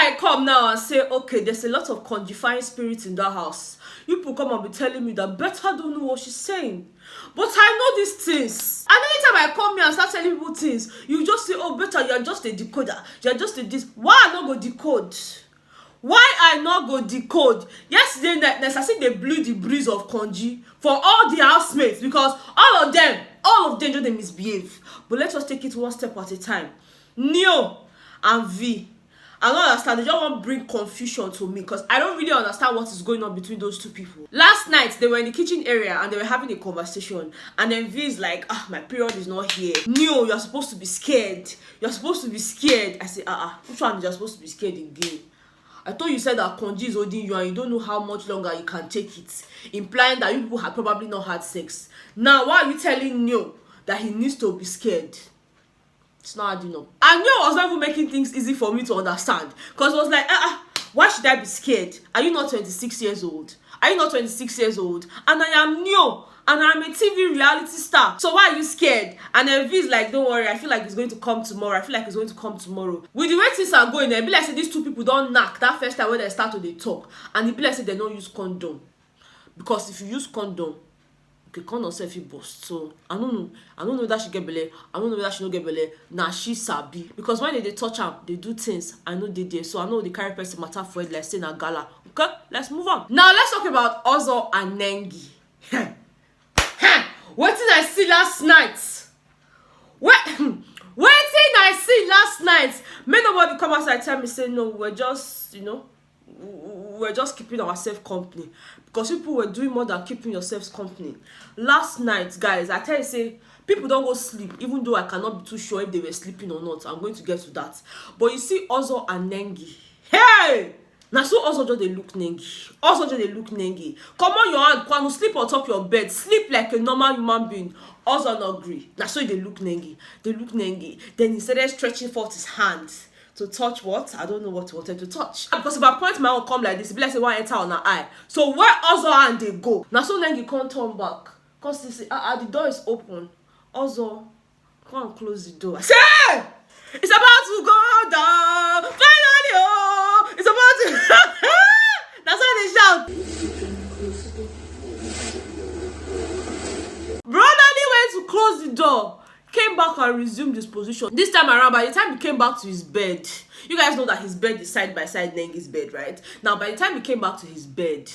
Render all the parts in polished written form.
I come now and say, okay, there's a lot of conjifying spirits in that house, you people come and be telling me that Betha don't know what she's saying. But I know these things. And anytime I come here and start telling people things, you just say, oh, Betha, you're just a decoder. You're just a this. Why I not go decode? Why I not go decode? Yesterday night, I see they blew the breeze of Konji for all the housemates because all of them just they misbehave. But let us take it one step at a time. Neo and V, I don't understand. They just want to bring confusion to me because I don't really understand what is going on between those two people. Last night, they were in the kitchen area and they were having a conversation. And then V is like, my period is not here. Neo, you're supposed to be scared. You're supposed to be scared. I say, which one is you're supposed to be scared again? I thought you said that Konji is holding you and you don't know how much longer you can take it, implying that you people had probably not had sex. Now, why are you telling Neo that he needs to be scared? It's not adding up. And Neo was not even making things easy for me to understand. Because it was like, why should I be scared? Are you not 26 years old? Are you not 26 years old? And I am Neo. And I'm a TV reality star. So why are you scared? And then V is like, don't worry, I feel like it's going to come tomorrow. I feel like it's going to come tomorrow. With the way things are going, it be like say these two people don't knock that first time when they start to they talk. And it be like say they don't use condom. Because if you use condom, okay, condom self bust. So I don't know that she get belay. I don't know that she don't get belay. Nah, she sabi. Because when they touch her, they do things. I know they did. So I know the carry person matter for it like saying a gala. Okay, let's move on. Now let's talk about Ozo and Nengi. What did I see last night? What did I see last night? May nobody come outside and tell me say no, we're just, we're just keeping ourselves company. Because people were doing more than keeping yourselves company. Last night, guys, I tell you, say, people don't go sleep, even though I cannot be too sure if they were sleeping or not. I'm going to get to that. But you see Ozo and Nengi. Hey! Now so also just they look Nengi. Also just they look Nengi. Come on your hand, Kwanu, sleep on top of your bed. Sleep like a normal human being. Also not agree. Now so they look Nengi. They look Nengi. Then he started stretching forth his hand to touch what? I don't know what he wanted to touch. Because if I point my own come like this, it be like say one enter on her eye. So where Ozo and they go? Now so Nengi can't turn back. Because they say, the door is open. Ozo, come and close the door. I say, hey! It's about to go down. Finally, oh! It's about to... That's why they shout. Brotherly went to close the door. Came back and resumed his position. This time around, by the time he came back to his bed, you guys know that his bed is side by side Nengi's bed, right? Now, by the time he came back to his bed,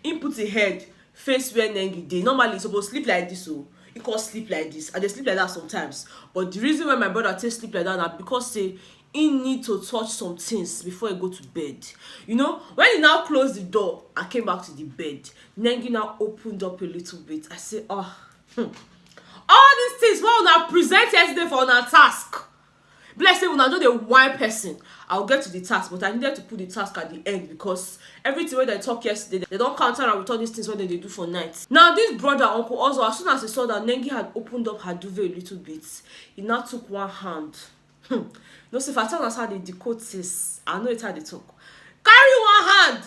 he put his head face where Nengi did. Normally, he's supposed to sleep like this, so he can't sleep like this. And they sleep like that sometimes. But the reason why my brother takes sleep like that is because say he need to touch some things before he go to bed. You know, when he now closed the door and came back to the bed, Nengi now opened up a little bit. I say, all these things what una present yesterday for una task. Bless say una know the one person. I'll get to the task, but I needed to put the task at the end because everything when they talk yesterday, they don't counter and with all these things when they do for night. Now this brother, uncle, also as soon as he saw that Nengi had opened up her duvet a little bit, he now took one hand. No, so if I tell us how they decode this, I know it's how they talk. Carry one hand,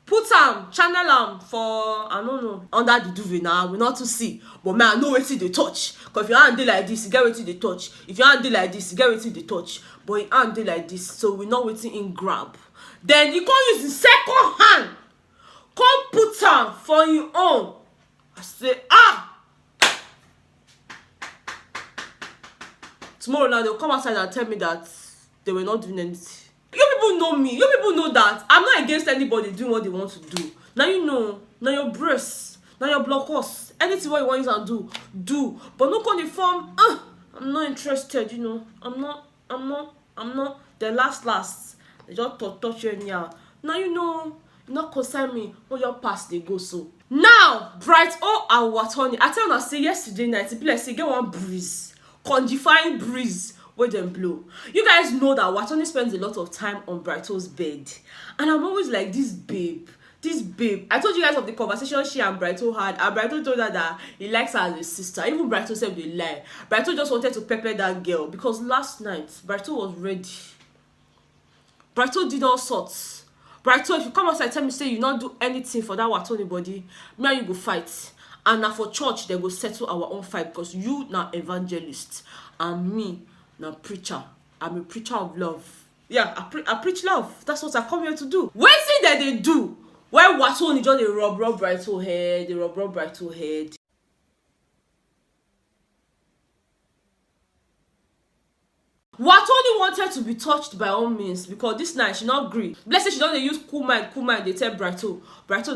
put channel for, I don't know, under the duvet now. We not to see. But man, I know what they touch. Because if your hand do like this, you get what they touch. If your hand do like this, you get what they touch. But your hand do like this, so we not waiting in grab. Then you can use the second hand. Come put for your own. I say, tomorrow now they'll come outside and tell me that they were not doing anything. You people know me. You people know that I'm not against anybody doing what they want to do. Now you know. Now your breasts. Now your blockers. Anything what you want you can do. But no con the form. I'm not interested. You know. I'm not. The last. They just touch you anyhow. Now you know. You not concern me. When your past they go so. Now Bright and Watoni. I tell you say yesterday night. It be like say get one breeze. Conjifying breeze. Where them blow. You guys know that Watoni spends a lot of time on Brighto's bed. And I'm always like, this babe. I told you guys of the conversation she and Brighto had. And Brighto told her that he likes her as a sister. Even Brighto said they lie. Brighto just wanted to pepper that girl. Because last night, Brighto was ready. Brighto did all sorts. Brighto, if you come outside and tell me, say you not do anything for that Watoni body, me and you go fight. And now for church, they go settle our own fight. Because you now evangelist. And me, now preacher. I'm a preacher of love. Yeah, I preach love. That's what I come here to do. Wetin that they do when Watoni just dey rub Brighto head, they rub Brighto head. Watoni wanted to be touched by all means because this night she not gree. Bless say she don dey use cool mind dey tell Brighto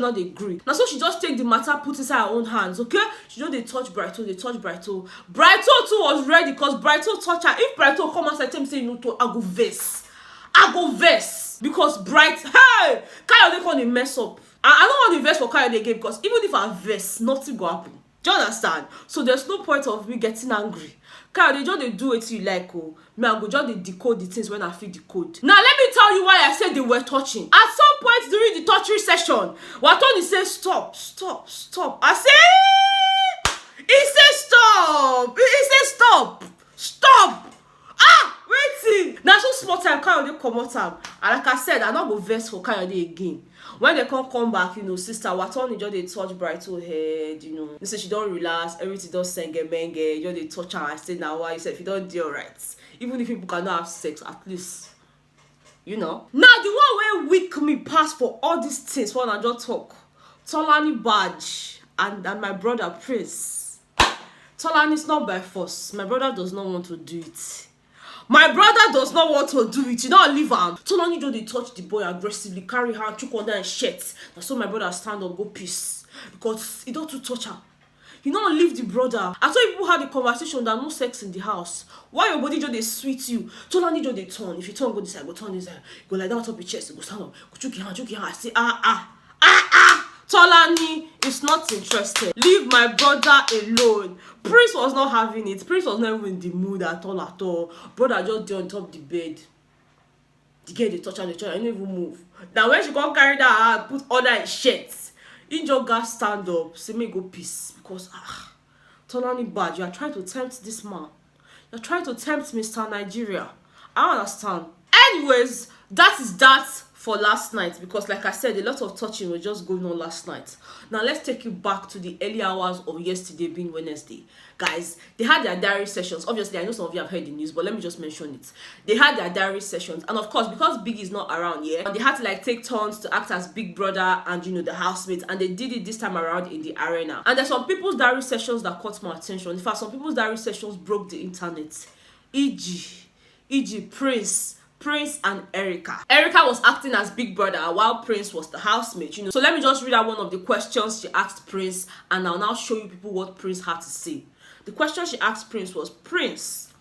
not dey gree. Na so she just take the matter put inside her own hands, okay? She just dey touch Brighto, dey touch Brighto. Brighto too was ready because Brighto touch her. If Brighto come outside tell me say you no to, I go vex because hey, Kayode come dey mess up. I don't want to vex for Kayode again because even if I vex, nothing go happen. Do you understand? So there's no point of me getting angry. Kayode, just dey do wetin you like, oh. Me, I go just dey decode the things when I feel decode. Now let me tell you why I said they were touching. At some point during the torturing session, Watoni said stop. I say, he said stop. Waiting. Now so small time Kayode come out am. And like I said, I not go vex for Kayode again. When they come back, sister Watoni just dey touch Brighto head, they say she don't relax, everything don't senge, just dey touch her. I say now why you said if you don't do alright. Even if people cannot have sex, at least, Now the one where weak me pass for all these things when I just talk. Tolani badge and my brother Prince. Tolani is not by force. My brother does not want to do it. My brother does not want to do it. You don't leave her. Tolani just dey touch the boy aggressively, carry her, choke under and shit. That's so my brother stand up, go peace. Because he don't to touch her. You don't leave the brother. I saw people had a conversation that no sex in the house. Why your body just dey sweet you? Tolani just dey turn. If you turn, go this side, go turn this side. Go lie down on top of your chest, go stand up. Go choke your hand. I say, Tolani is not interested. Leave my brother alone. Prince was not having it. Prince was not even in the mood at all. Brother just dey on top of the bed. The girl dey touch her, I don't even move. Now when she come carry that hand, put under his shirt, he just got stand up, say me go peace. Because Tolani bad, you are trying to tempt this man. You're trying to tempt Mr. Nigeria. I understand. Anyways, that is that for last night, because like I said, a lot of touching was just going on last night. Now let's take you back to the early hours of yesterday being Wednesday. Guys, they had their diary sessions. Obviously, I know some of you have heard the news, but let me just mention it. They had their diary sessions, and of course, because Biggie is not around yet, they had to like take turns to act as big brother and the housemate, and they did it this time around in the arena. And there's some people's diary sessions that caught my attention. In fact, some people's diary sessions broke the internet. E.g. Prince and Erica. Erica was acting as big brother while Prince was the housemate, So let me just read out one of the questions she asked Prince, and I'll now show you people what Prince had to say. The question she asked Prince was, Prince,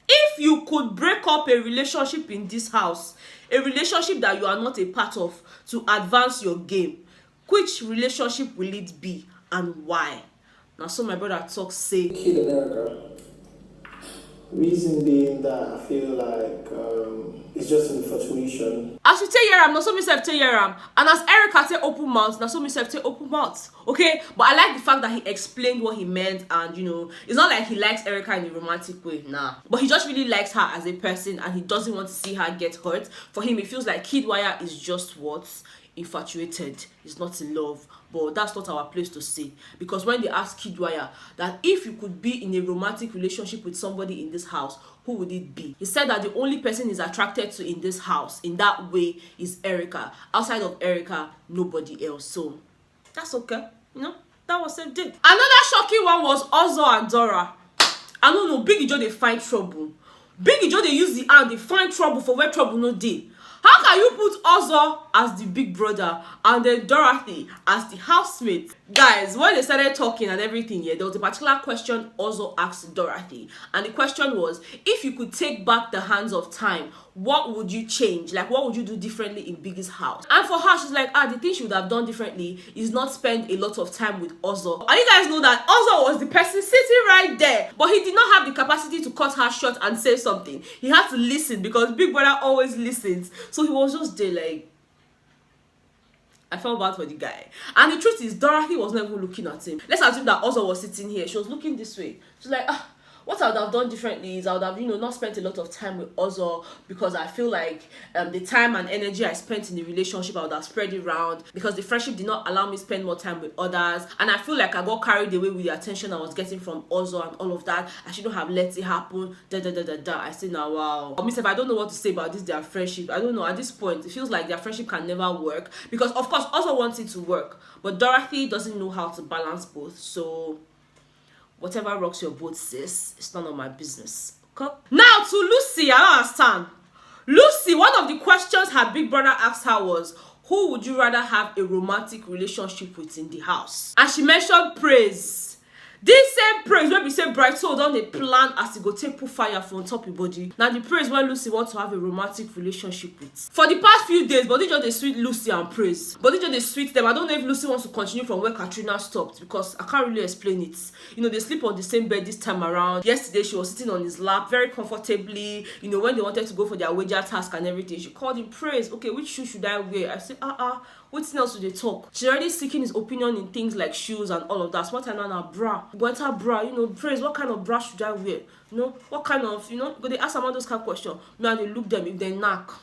if you could break up a relationship in this house, a relationship that you are not a part of, to advance your game, which relationship will it be and why? Now so my brother talks say, Kid and Erica. Reason being that I feel like it's just an infatuation. As you tell Yeram, not so myself tell Yeram. And as Erica say open mouth, not so myself tell open mouth. Okay? But I like the fact that he explained what he meant, and it's not like he likes Erica in a romantic way, nah. But he just really likes her as a person, and he doesn't want to see her get hurt. For him, it feels like Kid Wire is just what? Infatuated. He's not in love. But that's not our place to say, because when they ask Kid Wire that if you could be in a romantic relationship with somebody in this house, who would it be? He said that the only person he's attracted to in this house in that way is Erica. Outside of Erica, nobody else. So that's okay, that was a date. Another shocking one was Ozo and Dora. I don't know, Biggie just they find trouble. Biggie just they use the hand, they find trouble for where trouble no dey. How can you put Ozo as the big brother and then Dorathy as the housemate? Guys, when they started talking and everything, there was a particular question Ozo asked Dorathy. And the question was, if you could take back the hands of time, what would you change? Like, what would you do differently in Biggie's house? And for her, she's like, the thing she would have done differently is not spend a lot of time with Ozo. And you guys know that Ozo was the person sitting right there, but he did not have the capacity to cut her short and say something. He had to listen, because Big Brother always listens. So he was just there like, I felt bad for the guy. And the truth is, Dorathy was not even looking at him. Let's assume that Ozo was sitting here. She was looking this way. She's like, what I would have done differently is I would have, not spent a lot of time with Ozo, because I feel like the time and energy I spent in the relationship, I would have spread it around, because the friendship did not allow me to spend more time with others, and I feel like I got carried away with the attention I was getting from Ozo and all of that. I shouldn't have let it happen. I say now, wow. Or if I don't know what to say about this, their friendship. I don't know. At this point, it feels like their friendship can never work, because of course Ozo wants it to work, but Dorathy doesn't know how to balance both. So whatever rocks your boat, sis, it's none of my business. Okay? Now to Lucy, I don't understand. Lucy, one of the questions her big brother asked her was, who would you rather have a romantic relationship with in the house? And she mentioned Praise. This same Praise wey be say bright soul don dey plan as e go take put fire for on top your body. Now the Praise when Lucy wants to have a romantic relationship with. For the past few days, body just dey sweet Lucy and Praise. Body just dey sweet them. I don't know if Lucy wants to continue from where Katrina stopped, because I can't really explain it. They sleep on the same bed this time around. Yesterday she was sitting on his lap very comfortably. When they wanted to go for their wager task and everything, she called him, Praise, okay, which shoe should I wear? I said, what else do they talk? She's already seeking his opinion in things like shoes and all of that. So what time now, bra? What a bra? Praise, what kind of bra should I wear? What kind of, go they ask some those kind of questions. Me and they look them, if they knock,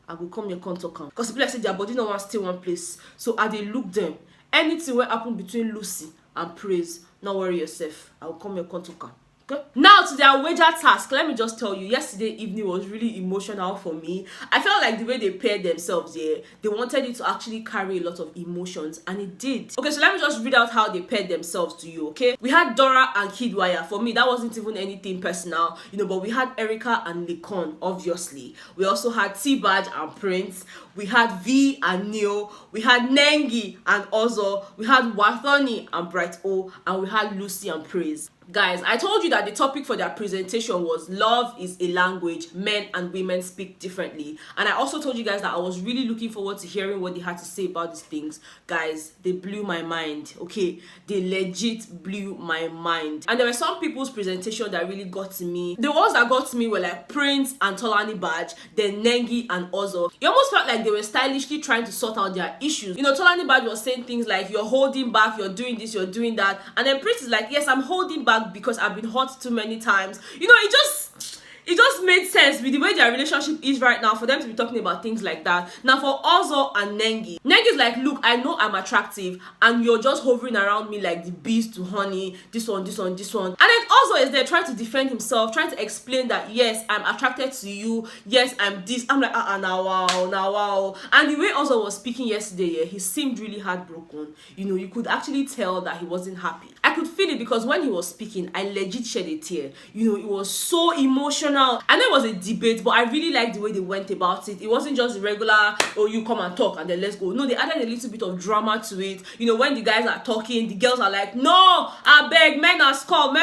I will come here come talk. Because people like say their body no want to stay one place. So I they look them. Anything will happen between Lucy and Praise, not worry yourself. I will come here come talk. Okay. Now to their wager task. Let me just tell you, yesterday evening was really emotional for me. I felt like the way they paired themselves, they wanted it to actually carry a lot of emotions, and it did. Okay, so let me just read out how they paired themselves to you, okay? We had Dora and Kidwaya. For me, that wasn't even anything personal, but we had Erica and Lekon, obviously. We also had T-Badge and Prince. We had V and Neo. We had Nengi and Ozo. We had Wathoni and Bright O. And we had Lucy and Praise. Guys, I told you that the topic for their presentation was love is a language men and women speak differently. And I also told you guys that I was really looking forward to hearing what they had to say about these things. Guys, they blew my mind, okay? They legit blew my mind. And there were some people's presentation that really got to me. The ones that got to me were like Prince and Tolani Badge, then Nengi and Ozo. You almost felt like they were stylishly trying to sort out their issues. Tolani Badge was saying things like, you're holding back, you're doing this, you're doing that. And then Prince is like, yes, I'm holding back because I've been hurt too many times. It just made sense with the way their relationship is right now for them to be talking about things like that. Now for Ozo and Nengi's like, look, I know I'm attractive and you're just hovering around me like the bees to honey, this one. And then Ozo is there trying to defend himself, trying to explain that, yes, I'm attracted to you, yes, I'm this. I'm like, now wow. And the way Ozo was speaking yesterday, he seemed really heartbroken. You could actually tell that he wasn't happy. I could feel it because when he was speaking, I legit shed a tear. It was so emotional. I know it was a debate, but I really liked the way they went about it. It wasn't just regular, oh, you come and talk and then let's go. No, they added a little bit of drama to it. When the guys are talking, the girls are like, no, I beg, men are scum,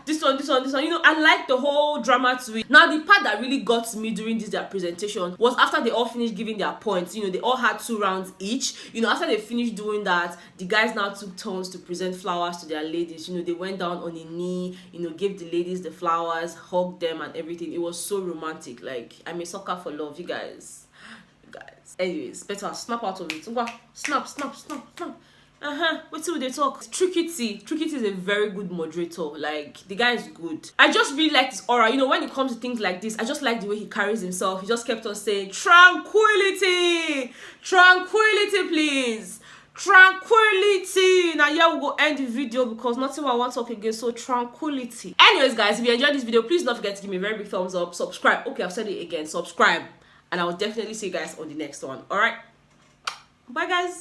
this one. I like the whole drama to it. Now, the part that really got to me during their presentation was after they all finished giving their points. They all had 2 rounds each. After they finished doing that, the guys now took turns to present flowers to their ladies. They went down on a knee, gave the ladies the flowers, hugged them and everything. It was so romantic. Like, I'm a sucker for love, you guys. Anyways, better snap out of it. Snap. What do they talk? Tricky is a very good moderator. Like, the guy is good. I just really like his aura. When it comes to things like this, I just like the way he carries himself. He just kept on saying, tranquility, please. Tranquility. Now we will end the video because nothing I want to talk again. So tranquility. Anyways, guys, if you enjoyed this video, please don't forget to give me a very big thumbs up. Subscribe. Okay, I've said it again. Subscribe. And I will definitely see you guys on the next one. All right. Bye, guys.